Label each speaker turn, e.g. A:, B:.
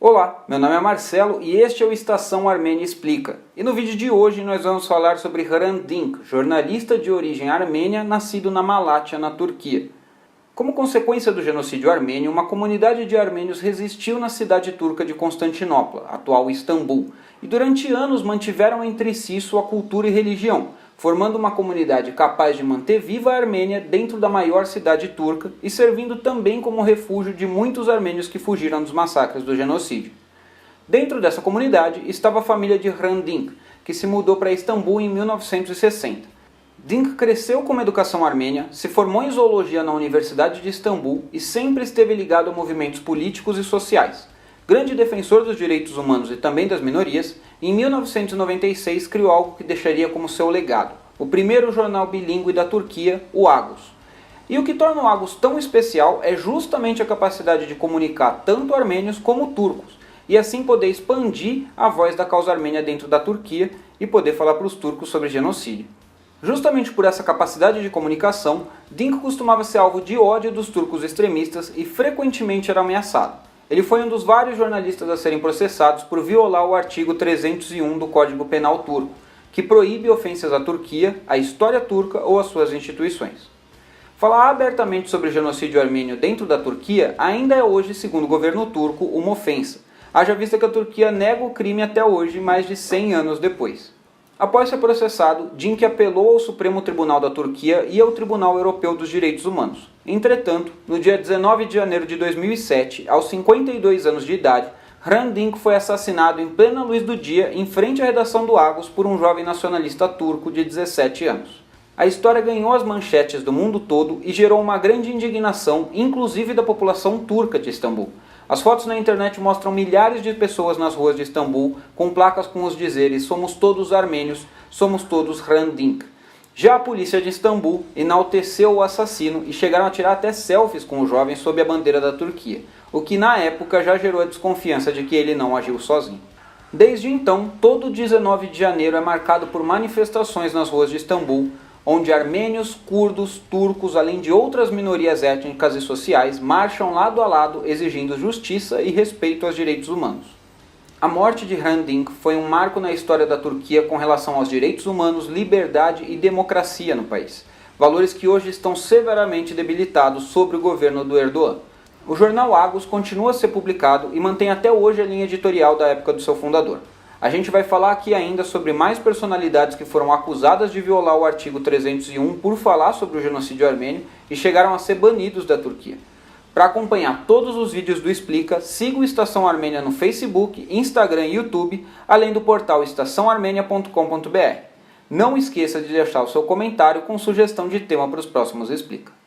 A: Olá, meu nome é Marcelo e este é o Estação Armênia Explica. E no vídeo de hoje nós vamos falar sobre Hrant Dink, jornalista de origem armênia nascido na Malátia, na Turquia. Como consequência do genocídio armênio, uma comunidade de armênios resistiu na cidade turca de Constantinopla, atual Istambul, e durante anos mantiveram entre si sua cultura e religião, formando uma comunidade capaz de manter viva a Armênia dentro da maior cidade turca e servindo também como refúgio de muitos armênios que fugiram dos massacres do genocídio. Dentro dessa comunidade estava a família de Hrant Dink, que se mudou para Istambul em 1960. Dink cresceu com uma educação armênia, se formou em zoologia na Universidade de Istambul e sempre esteve ligado a movimentos políticos e sociais. Grande defensor dos direitos humanos e também das minorias, em 1996 criou algo que deixaria como seu legado, o primeiro jornal bilíngue da Turquia, o Agos. E o que torna o Agos tão especial é justamente a capacidade de comunicar tanto armênios como turcos, e assim poder expandir a voz da causa armênia dentro da Turquia e poder falar para os turcos sobre genocídio. Justamente por essa capacidade de comunicação, Dink costumava ser alvo de ódio dos turcos extremistas e frequentemente era ameaçado. Ele foi um dos vários jornalistas a serem processados por violar o artigo 301 do Código Penal turco, que proíbe ofensas à Turquia, à história turca ou às suas instituições. Falar abertamente sobre o genocídio armênio dentro da Turquia ainda é hoje, segundo o governo turco, uma ofensa, haja vista que a Turquia nega o crime até hoje, mais de 100 anos depois. Após ser processado, Dink apelou ao Supremo Tribunal da Turquia e ao Tribunal Europeu dos Direitos Humanos. Entretanto, no dia 19 de janeiro de 2007, aos 52 anos de idade, Hrant Dink foi assassinado em plena luz do dia em frente à redação do Agos por um jovem nacionalista turco de 17 anos. A história ganhou as manchetes do mundo todo e gerou uma grande indignação, inclusive da população turca de Istambul. As fotos na internet mostram milhares de pessoas nas ruas de Istambul com placas com os dizeres "Somos todos armênios, somos todos Hrant Dink". Já a polícia de Istambul enalteceu o assassino e chegaram a tirar até selfies com o jovem sob a bandeira da Turquia, o que na época já gerou a desconfiança de que ele não agiu sozinho. Desde então, todo 19 de janeiro é marcado por manifestações nas ruas de Istambul, onde armênios, curdos, turcos, além de outras minorias étnicas e sociais, marcham lado a lado exigindo justiça e respeito aos direitos humanos. A morte de Hrant Dink foi um marco na história da Turquia com relação aos direitos humanos, liberdade e democracia no país, valores que hoje estão severamente debilitados sob o governo do Erdogan. O jornal Agos continua a ser publicado e mantém até hoje a linha editorial da época do seu fundador. A gente vai falar aqui ainda sobre mais personalidades que foram acusadas de violar o artigo 301 por falar sobre o genocídio armênio e chegaram a ser banidos da Turquia. Para acompanhar todos os vídeos do Explica, siga o Estação Armênia no Facebook, Instagram e YouTube, além do portal estaçãoarmenia.com.br. Não esqueça de deixar o seu comentário com sugestão de tema para os próximos Explica.